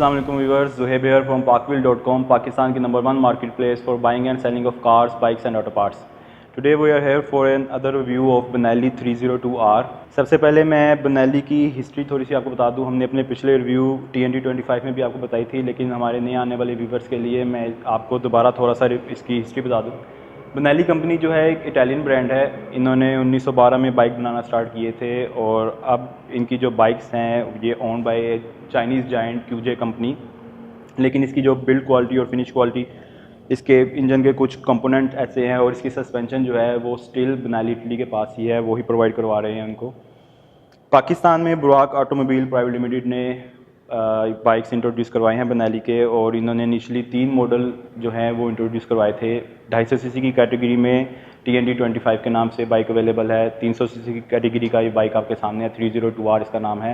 अस्सलाम वालेकुम viewers, Zuhaib here from parkville.com, Pakistan की number 1 market place for buying and selling of cars, bikes and auto parts. Today we are here for another review of Benelli 302R। सबसे पहले मैं Benelli की history थोड़ी सी आपको बता दूं। हमने अपने पिछले रिव्यू TNT25 में भी आपको बताई थी, लेकिन हमारे नए आने वाले व्यूवर्स के लिए मैं आपको दोबारा थोड़ा सा इसकी हिस्ट्री बता दूँ। बेनेली कंपनी जो है एक इटालियन ब्रांड है। इन्होंने 1912 में बाइक बनाना स्टार्ट किए थे और अब इनकी जो बाइक्स हैं ये own by Chinese giant QJ company. लेकिन इसकी जो बिल्ड क्वालिटी और फिनिश क्वालिटी, इसके इंजन के कुछ कंपोनेंट ऐसे हैं और इसकी सस्पेंशन जो है वो स्टिल बेनेली इटली के पास ही है, वो ही प्रोवाइड करवा रहे हैं उनको। पाकिस्तान में बुराक ऑटोमोबाइल प्राइवेट लिमिटेड ने बाइक्स इंट्रोड्यूस करवाए हैं बेनेली के, और इन्होंने इनिशली 3 मॉडल जो हैं वो इंट्रोड्यूस करवाए थे। 250 सीसी की कैटेगरी में TNT25 के नाम से बाइक अवेलेबल है। 300 सीसी की कैटेगरी का ये बाइक आपके सामने है, 302R इसका नाम है।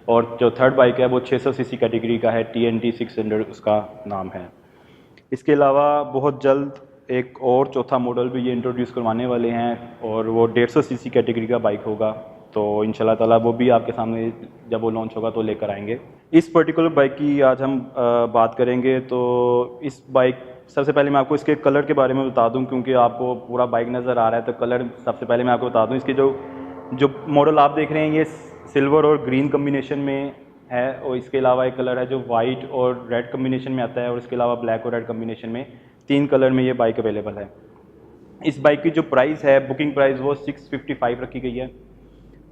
और जो थर्ड बाइक है वो 600 सीसी कैटेगरी का है, TNT600 उसका नाम है। इसके अलावा बहुत जल्द एक और चौथा मॉडल भी ये इंट्रोड्यूस करवाने वाले हैं और वो 150 सीसी कैटेगरी का बाइक होगा। तो इंशाल्लाह ताला वो भी आपके सामने जब वो लॉन्च होगा तो लेकर आएंगे। इस पर्टिकुलर बाइक की आज हम बात करेंगे। तो इस बाइक, सबसे पहले मैं आपको इसके कलर के बारे में बता दूं, क्योंकि आपको पूरा बाइक नज़र आ रहा है तो कलर सबसे पहले मैं आपको बता दूं। इसके जो मॉडल आप देख रहे हैं ये सिल्वर और ग्रीन कम्बिनेशन में है, और इसके अलावा एक कलर है जो वाइट और रेड कम्बिनेशन में आता है, और इसके अलावा ब्लैक और रेड कम्बिनेशन में 3 कलर में ये बाइक अवेलेबल है। इस बाइक की जो प्राइस है, बुकिंग प्राइस, वो 655 रखी गई है।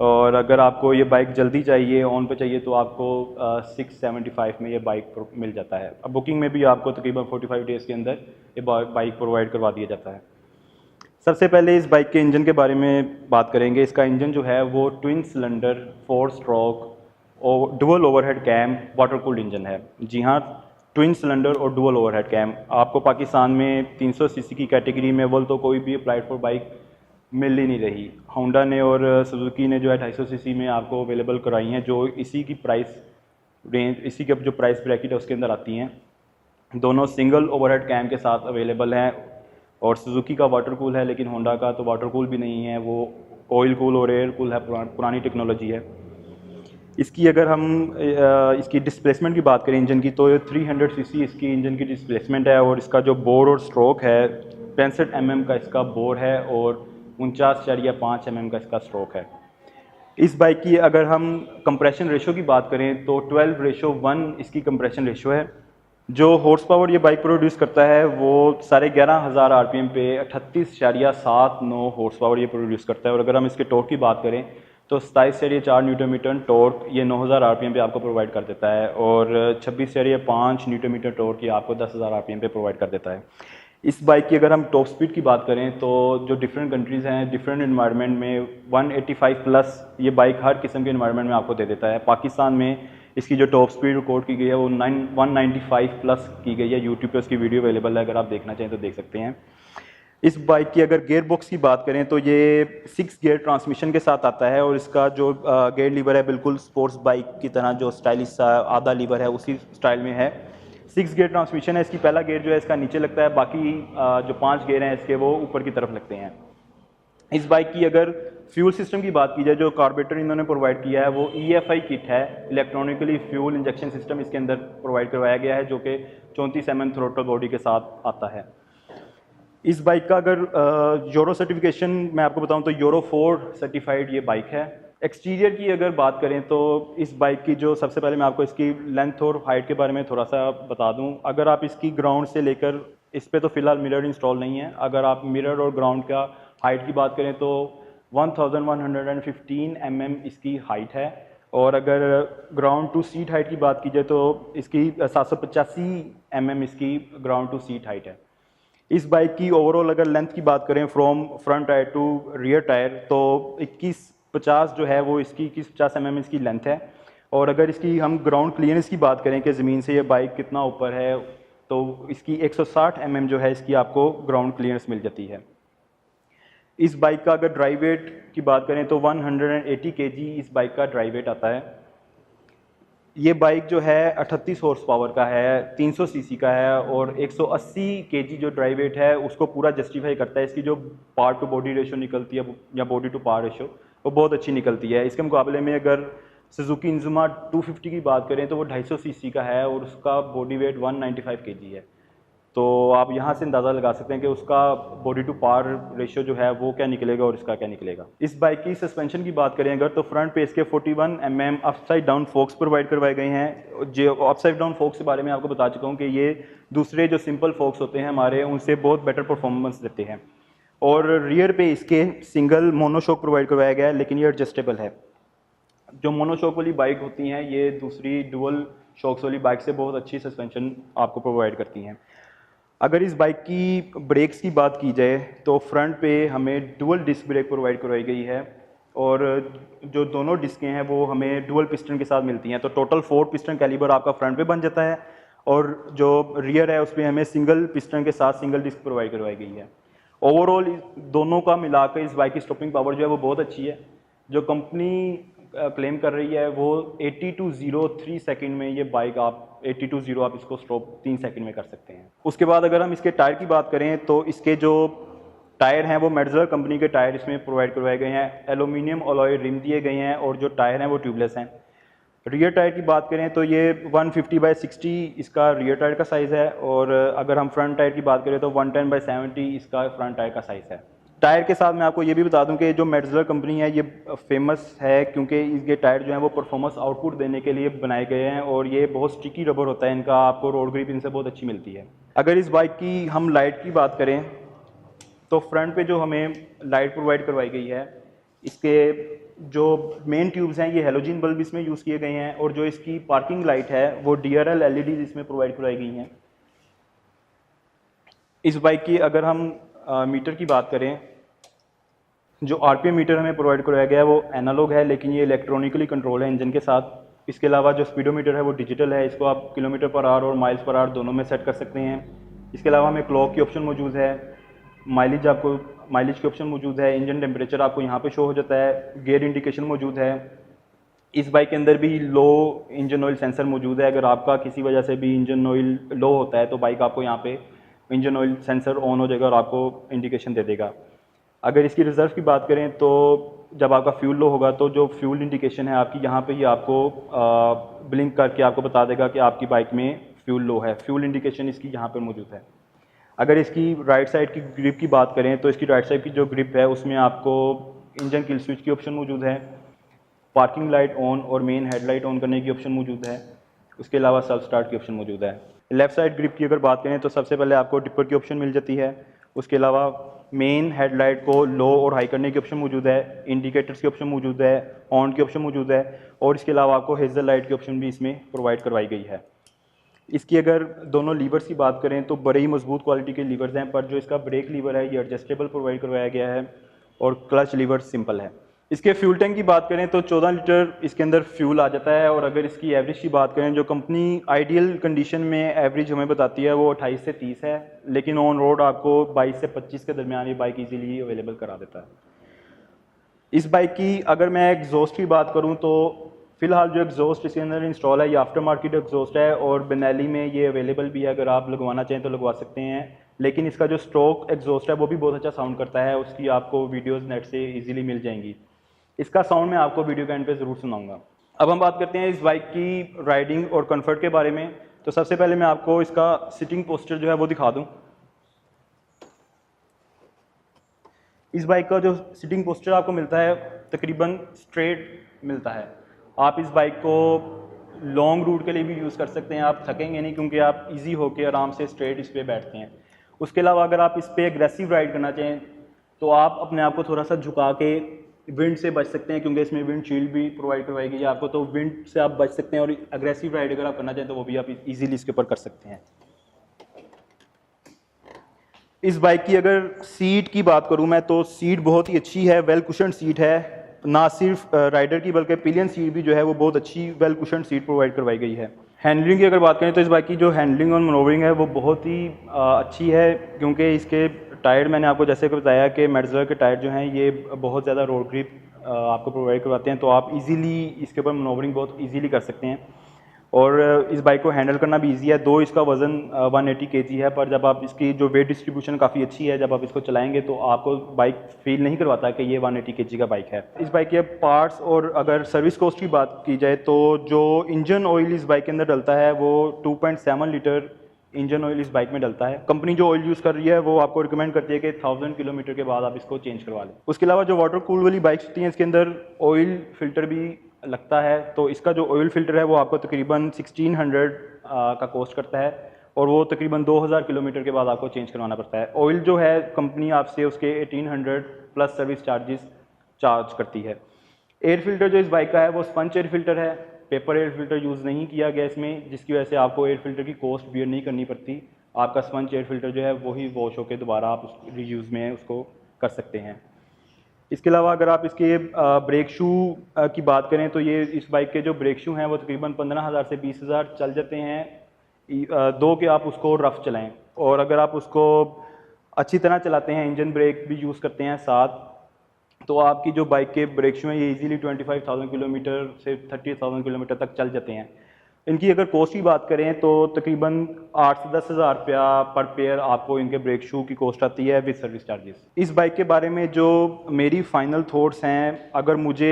और अगर आपको ये बाइक जल्दी चाहिए, ऑन पे चाहिए, तो आपको 675 में ये बाइक मिल जाता है। अब बुकिंग में भी आपको तकरीबन 45 डेज़ के अंदर ये बाइक प्रोवाइड करवा दिया जाता है। सबसे पहले इस बाइक के इंजन के बारे में बात करेंगे। इसका इंजन जो है वो ट्विन सिलेंडर 4 स्ट्रोक और dual overhead cam water cooled engine है। जी हाँ, ट्विन सिलेंडर और डुअल ओवरहेड कैम। आपको पाकिस्तान में 300 सीसी की कैटेगरी में अव्वल तो कोई भी अप्लाइड फॉर बाइक मिल ही नहीं रही। होंडा ने और सुजुकी ने जो है 250 सीसी में आपको अवेलेबल कराई हैं, जो इसी की प्राइस रेंज, इसी के जो प्राइस ब्रैकेट है उसके अंदर आती हैं। दोनों सिंगल ओवरहेड कैम के साथ अवेलेबल हैं। और सुजुकी का वाटर कूल है, लेकिन होंडा का तो वाटर कूल भी नहीं है, वो ऑयल कूल और एयर कूल है, पुरानी टेक्नोलॉजी है। इसकी अगर हम इसकी डिस्प्लेसमेंट की बात करें इंजन की, तो 300 सीसी इसकी इंजन की डिस्प्लेसमेंट है। और इसका जो बोर और स्ट्रोक है 65 mm का इसका बोर है और 49.5 mm का इसका स्ट्रोक है। इस बाइक की अगर हम कंप्रेशन रेशो की बात करें तो 12:1 इसकी कंप्रेशन रेशो है। जो हॉर्स पावर ये बाइक प्रोड्यूस करता है वो 11,500 RPM पे 38.79 हॉर्स पावर ये प्रोड्यूस करता है। और अगर हम इसके टॉर्क की बात करें तो 27.4 न्यूटन मीटर टॉर्क ये 9,000 RPM पे आपको प्रोवाइड कर देता है, और 26.5 न्यूटन मीटर टॉर्क ये आपको 10,000 RPM पे प्रोवाइड कर देता है। इस बाइक की अगर हम टॉप स्पीड की बात करें तो जो डिफरेंट कंट्रीज़ हैं, डिफरेंट इन्वायरमेंट में 185 प्लस ये बाइक हर किस्म के इन्वायरमेंट में आपको दे देता है। पाकिस्तान में इसकी जो टॉप स्पीड रिकॉर्ड की गई है वो 195 प्लस की गई है। यूट्यूब पे उसकी वीडियो अवेलेबल है, अगर आप देखना चाहें तो देख सकते हैं। इस बाइक की अगर गेयर बॉक्स की बात करें तो ये 6 गियर ट्रांसमिशन के साथ आता है, और इसका जो गेयर लीवर है बिल्कुल स्पोर्ट्स बाइक की तरह जो स्टाइलिश आधा लीवर है उसी स्टाइल में है। 6 गियर ट्रांसमिशन है। इसकी पहला गियर जो है इसका नीचे लगता है, बाकी जो 5 गियर हैं इसके वो ऊपर की तरफ लगते हैं। इस बाइक की अगर फ्यूल सिस्टम की बात की जाए, जो कार्बोरेटर इन्होंने प्रोवाइड किया है वो EFI किट है, इलेक्ट्रॉनिकली फ्यूल इंजेक्शन सिस्टम इसके अंदर प्रोवाइड करवाया गया है, जो कि 34 mm थ्रोटल बॉडी के साथ आता है। इस बाइक का अगर यूरो सर्टिफिकेशन मैं आपको बताऊं तो यूरो 4 सर्टिफाइड ये बाइक है। एक्सटीरियर की अगर बात करें तो इस बाइक की जो सबसे पहले मैं आपको इसकी लेंथ और हाइट के बारे में थोड़ा सा बता दूं। अगर आप इसकी ग्राउंड से लेकर, इस पे तो फिलहाल मिरर इंस्टॉल नहीं है, अगर आप मिरर और ग्राउंड का हाइट की बात करें तो 1115 mm इसकी हाइट है। और अगर ग्राउंड टू सीट हाइट की बात की जाए तो इसकी 785 mm इसकी ग्राउंड टू सीट हाइट है। इस बाइक की ओवरऑल अगर लेंथ की बात करें from front tier two rear tyre तो 2150 जो है वो इसकी 2150 mm इसकी लेंथ है। और अगर इसकी हम ग्राउंड क्लियरेंस की बात करें कि ज़मीन से ये बाइक कितना ऊपर है, तो इसकी 160 mm जो है इसकी आपको ग्राउंड क्लियरेंस मिल जाती है। इस बाइक का अगर ड्राइव वेट की बात करें तो 180 kg इस बाइक का ड्राइव वेट आता है। ये बाइक जो है 38 हॉर्स पावर का है, 300 सीसी का है, और 180 kg जो ड्राइव वेट है उसको पूरा जस्टिफाई करता है। इसकी जो पार्ट टू बॉडी रेशो निकलती है या बॉडी टू पावर रेशो वो बहुत अच्छी निकलती है। इसके मुकाबले में अगर सुजुकी इंजुमा 250 की बात करें तो वो 250 सीसी का है और उसका बॉडी वेट 195 kg है। तो आप यहाँ से अंदाज़ा लगा सकते हैं कि उसका बॉडी टू पार रेशियो जो है वो क्या निकलेगा और इसका क्या निकलेगा। इस बाइक की सस्पेंशन की बात करें अगर तो फ्रंट पे इसके 41 mm upside down focus provide करवाए गए हैं। जो अपसाइड डाउन फोक्स के बारे में आपको बता चुका हूँ कि ये दूसरे जो सिंपल फोक्स होते हैं हमारे उनसे बहुत बेटर परफॉर्मेंस देते हैं। और रियर पे इसके सिंगल मोनोशॉक प्रोवाइड करवाया गया है, लेकिन ये एडजस्टेबल है। जो मोनोशॉक वाली बाइक होती हैं ये दूसरी डुअल शॉक्स वाली बाइक से बहुत अच्छी सस्पेंशन आपको प्रोवाइड करती हैं। अगर इस बाइक की ब्रेक्स की बात की जाए तो फ्रंट पे हमें डुअल डिस्क ब्रेक प्रोवाइड करवाई गई है और जो दोनों डिस्कें हैं वो हमें डुअल पिस्टन के साथ मिलती हैं। तो टोटल 4 पिस्टन कैलिबर आपका फ्रंट पे बन जाता है और जो रियर है उसमें हमें सिंगल पिस्टन के साथ सिंगल डिस्क प्रोवाइड करवाई गई है। ओवरऑल दोनों का मिलाकर इस बाइक की स्टॉपिंग पावर जो है वो बहुत अच्छी है। जो कंपनी क्लेम कर रही है वो 80 to 0 3 सेकंड में ये बाइक आप 80 to 0 आप इसको स्टॉप 3 सेकंड में कर सकते हैं। उसके बाद अगर हम इसके टायर की बात करें तो इसके जो टायर हैं वो मेट्जेलर कंपनी के टायर इसमें प्रोवाइड करवाए गए हैं। एल्यूमिनियम अलॉय रिम दिए गए हैं और जो टायर हैं वो ट्यूबलेस हैं। रियर टायर की बात करें तो ये 150/60 इसका रियर टायर का साइज़ है और अगर हम फ्रंट टायर की बात करें तो 110/70 इसका फ्रंट टायर का साइज़ है। टायर के साथ मैं आपको ये भी बता दूं कि जो मेट्जेलर कंपनी है ये फेमस है क्योंकि इसके टायर जो हैं वो परफॉर्मेंस आउटपुट देने के लिए बनाए गए हैं और ये बहुत स्टिकी रबर होता है इनका, आपको रोड ग्रिप इनसे बहुत अच्छी मिलती है। अगर इस बाइक की हम लाइट की बात करें तो फ्रंट पे जो हमें लाइट प्रोवाइड करवाई गई है इसके जो मेन ट्यूब्स हैं ये हेलोजन बल्ब इसमें यूज़ किए गए हैं और जो इसकी पार्किंग लाइट है वो DRL LEDs इसमें प्रोवाइड करवाई गई हैं। इस बाइक की अगर हम मीटर की बात करें, जो RPM मीटर हमें प्रोवाइड करवाया गया है वो एनालॉग है लेकिन ये इलेक्ट्रॉनिकली कंट्रोल है इंजन के साथ। इसके अलावा जो स्पीडोमीटर है वो डिजिटल है, इसको आप km/h और माइल्स पर आवर दोनों में सेट कर सकते हैं। इसके अलावा हमें क्लॉक की ऑप्शन मौजूद है, माइलेज की ऑप्शन मौजूद है, इंजन टेम्परेचर आपको यहाँ पे शो हो जाता है, गियर इंडिकेशन मौजूद है। इस बाइक के अंदर भी लो इंजन ऑयल सेंसर मौजूद है। अगर आपका किसी वजह से भी इंजन ऑयल लो होता है तो बाइक आपको यहाँ पे इंजन ऑयल सेंसर ऑन हो जाएगा और आपको इंडिकेशन दे देगा। अगर इसकी रिजर्व की बात करें तो जब आपका फ्यूल लो होगा तो जो फ्यूल इंडिकेशन है आपकी यहाँ पे ही आपको ब्लिंक करके आपको बता देगा कि आपकी बाइक में फ्यूल लो है। फ्यूल इंडिकेशन इसकी यहाँ पर मौजूद है। अगर इसकी राइट साइड की ग्रिप की बात करें तो इसकी राइट साइड की जो ग्रिप है उसमें आपको इंजन किल स्विच की ऑप्शन मौजूद है, पार्किंग लाइट ऑन और मेन हेडलाइट ऑन करने की ऑप्शन मौजूद है। उसके अलावा सेल्फ स्टार्ट की ऑप्शन मौजूद है। लेफ्ट साइड ग्रिप की अगर बात करें तो सबसे पहले आपको डिपर की ऑप्शन मिल जाती है। उसके अलावा मेन हेडलाइट को लो और हाई करने की ऑप्शन मौजूद है, इंडिकेटर्स की ऑप्शन मौजूद है, ऑन की ऑप्शन मौजूद है और इसके अलावा आपको हेजल लाइट की ऑप्शन भी इसमें प्रोवाइड करवाई गई है। इसकी अगर दोनों लीवर्स की बात करें तो बड़े ही मजबूत क्वालिटी के लीवर्स हैं, पर जो इसका ब्रेक लीवर है ये एडजस्टेबल प्रोवाइड करवाया गया है और क्लच लीवर सिंपल है। इसके फ्यूल टैंक की बात करें तो 14 लीटर इसके अंदर फ्यूल आ जाता है और अगर इसकी एवरेज की बात करें जो कंपनी आइडियल कंडीशन में एवरेज हमें बताती है वो 28 से 30 है, लेकिन ऑन रोड आपको 22 से 25 के दरमियान ये बाइक इजीली अवेलेबल करा देता है। इस बाइक की अगर मैं एग्जॉस्ट की बात करूँ तो फिलहाल जो एग्जॉस्ट इसके अंदर इंस्टॉल है ये आफ्टर मार्केट एग्जॉस्ट है और बेनेली में ये अवेलेबल भी है। अगर आप लगवाना चाहें तो लगवा सकते हैं, लेकिन इसका जो स्टॉक एग्जॉस्ट है वो भी बहुत अच्छा साउंड करता है। उसकी आपको वीडियोस नेट से इजीली मिल जाएंगी। इसका साउंड मैं आपको वीडियो के एंड पे ज़रूर सुनाऊंगा। अब हम बात करते हैं इस बाइक की राइडिंग और कंफर्ट के बारे में। तो सबसे पहले मैं आपको इसका सिटिंग पोस्चर जो है वो दिखा दूँ। इस बाइक का जो सिटिंग पोस्चर आपको मिलता है तकरीबन स्ट्रेट मिलता है। आप इस बाइक को लॉन्ग रूट के लिए भी यूज़ कर सकते हैं, आप थकेंगे नहीं क्योंकि आप इजी होकर आराम से स्ट्रेट इस पर बैठते हैं। उसके अलावा अगर आप इस पर एग्रेसिव राइड करना चाहें तो आप अपने आप को थोड़ा सा झुका के विंड से बच सकते हैं क्योंकि इसमें विंड शील्ड भी प्रोवाइड करवाई गई है आपको, तो विंड से आप बच सकते हैं और एग्रेसिव राइड अगर आप करना चाहें तो वो भी आप इजीली इसके ऊपर कर सकते हैं। इस बाइक की अगर सीट की बात करूं मैं तो सीट बहुत ही अच्छी है, वेल कुशन सीट है। ना सिर्फ राइडर की बल्कि पिलियन सीट भी जो है वो बहुत अच्छी वेल कुशन सीट प्रोवाइड करवाई गई है। हैंडलिंग की अगर बात करें तो इस बाइक की जो हैंडलिंग और मनोवरिंग है वो बहुत ही अच्छी है क्योंकि इसके टायर मैंने आपको जैसे कि बताया कि मेट्जेलर के टायर जो हैं ये बहुत ज़्यादा रोड ग्रिप आपको प्रोवाइड करवाते हैं, तो आप इजीली इसके ऊपर मनोवरिंग बहुत इजीली कर सकते हैं। और इस बाइक को हैंडल करना भी इजी है। दो इसका वज़न 180 kg है, पर जब आप इसकी जो वेट डिस्ट्रीब्यूशन काफ़ी अच्छी है, जब आप इसको चलाएंगे तो आपको बाइक फील नहीं करवाता कि ये 180 kg का बाइक है। इस बाइक के पार्ट्स और अगर सर्विस कॉस्ट की बात की जाए तो जो इंजन ऑयल इस बाइक के अंदर डलता है वो 2.7 लीटर इंजन ऑयल इस बाइक में डलता है। कंपनी जो ऑयल यूज़ कर रही है वो आपको रिकमेंड करती है कि 1000 किलोमीटर के बाद आप इसको चेंज करवा लें। उसके अलावा जो वाटर कूल वाली बाइक्स होती हैं इसके अंदर ऑयल फिल्टर भी लगता है, तो इसका जो ऑयल फिल्टर है वो आपको तकरीबन 1600 का कॉस्ट करता है और वो तकरीबन 2000 किलोमीटर के बाद आपको चेंज करवाना पड़ता है। ऑयल जो है कंपनी आपसे उसके 1800 प्लस सर्विस चार्जेस चार्ज करती है। एयर फिल्टर जो इस बाइक का है वो स्पंज एयर फिल्टर है, पेपर एयर फिल्टर यूज़ नहीं किया गया इसमें, जिसकी वजह से आपको एयर फिल्टर की कॉस्ट बियर नहीं करनी पड़ती। आपका स्पंज एयर फिल्टर जो है वही वॉश होकर दोबारा आप उस रीयूज़ में उसको कर सकते हैं। इसके अलावा अगर आप इसके ब्रेक शू की बात करें तो ये इस बाइक के जो ब्रेक शू हैं वो तकरीबन 15,000 से 20,000 चल जाते हैं। दो के आप उसको रफ़ चलाएं, और अगर आप उसको अच्छी तरह चलाते हैं, इंजन ब्रेक भी यूज़ करते हैं साथ, तो आपकी जो बाइक के ब्रेक शू हैं ये इजीली 25,000 किलोमीटर से 30,000 किलोमीटर तक चल जाते हैं। इनकी अगर कॉस्ट की बात करें तो तकरीबन 8 से 10,000 रुपया पर पेयर आपको इनके ब्रेक शू की कॉस्ट आती है विद सर्विस चार्जेस। इस बाइक के बारे में जो मेरी फाइनल थॉट्स हैं, अगर मुझे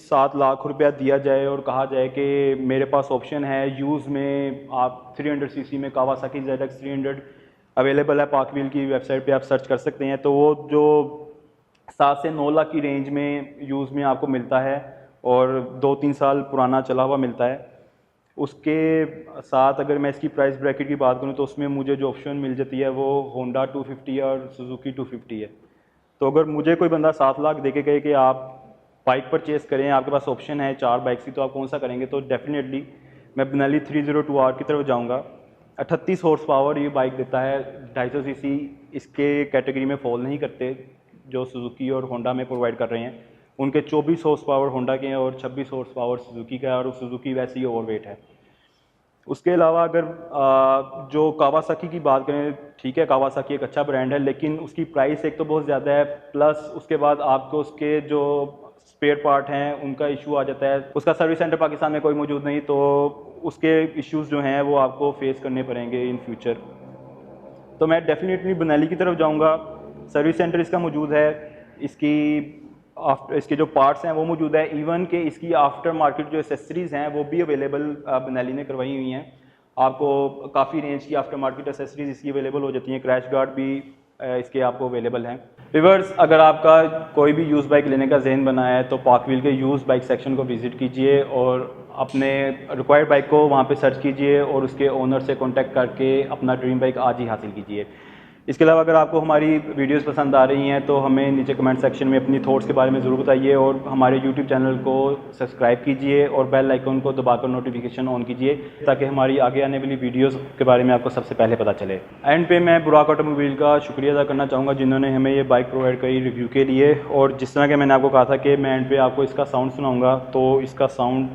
7 लाख रुपया दिया जाए और कहा जाए कि मेरे पास ऑप्शन है यूज़ में, आप 300 सीसी में कावासाकी ZX 300 अवेलेबल है, पार्क व्हील की वेबसाइट पे आप सर्च कर सकते हैं, तो वो जो 7 से 9 लाख की रेंज में यूज़ में आपको मिलता है और 2-3 साल पुराना चला हुआ मिलता है। उसके साथ अगर मैं इसकी प्राइस ब्रैकेट की बात करूं तो उसमें मुझे जो ऑप्शन मिल जाती है वो होंडा 250 और सुजुकी 250 है। तो अगर मुझे कोई बंदा 7 लाख दे के कहे कि आप बाइक परचेस करें, आपके पास ऑप्शन है 4 बाइक्स की, तो आप कौन सा करेंगे, तो डेफिनेटली मैं बेनेली 302R की तरफ जाऊँगा। 38 हॉर्स पावर ये बाइक देता है, 250 सीसी इसके कैटेगरी में फॉल नहीं करते जो सुजुकी और होंडा में प्रोवाइड कर रहे हैं। उनके 24 हॉर्स पावर होंडा के हैं और 26 हॉर्स पावर सुजुकी का है, और सुजुकी वैसे ही ओवरवेट है। उसके अलावा अगर जो कावासाकी की बात करें, ठीक है कावासाकी एक अच्छा ब्रांड है, लेकिन उसकी प्राइस एक तो बहुत ज़्यादा है, प्लस उसके बाद आपको उसके जो स्पेयर पार्ट हैं उनका इशू आ जाता है। उसका सर्विस सेंटर पाकिस्तान में कोई मौजूद नहीं, तो उसके इश्यूज़ जो हैं वो आपको फेस करने पड़ेंगे इन फ्यूचर। तो मैं डेफिनेटली बेनेली की तरफ जाऊँगा। सर्विस सेंटर इसका मौजूद है, इसके जो पार्ट्स हैं वो मौजूद है, इवन कि इसकी आफ्टर मार्केट जो एसेसरीज़ हैं वो भी अवेलेबल बेनेली ने करवाई हुई हैं। आपको काफ़ी रेंज की आफ्टर मार्केट एसेसरीज़ इसकी अवेलेबल हो जाती हैं, क्रैश गार्ड भी इसके आपको अवेलेबल हैं। व्यूअर्स, अगर आपका कोई भी यूज़ बाइक लेने का ज़हन बना है तो पार्क व्हील के यूज़ बाइक सेक्शन को विज़िट कीजिए और अपने रिक्वायर्ड बाइक को वहाँ पे सर्च कीजिए और उसके ओनर से कॉन्टैक्ट करके अपना ड्रीम बाइक आज ही हासिल कीजिए। इसके अलावा अगर आपको हमारी वीडियोस पसंद आ रही हैं तो हमें नीचे कमेंट सेक्शन में अपनी थॉट्स के बारे में ज़रूर बताइए, और हमारे यूट्यूब चैनल को सब्सक्राइब कीजिए और बेल आइकन को दबाकर नोटिफिकेशन ऑन कीजिए ताकि हमारी आगे आने वाली वीडियोस के बारे में आपको सबसे पहले पता चले। एंड पे मैं बुराक ऑटोमोबाइल का शुक्रिया अदा करना चाहूँगा जिन्होंने हमें ये बाइक प्रोवाइड करी रिव्यू के लिए। और जिस तरह के मैंने आपको कहा था कि मैं एंड पे आपको इसका साउंड सुनाऊँगा, तो इसका साउंड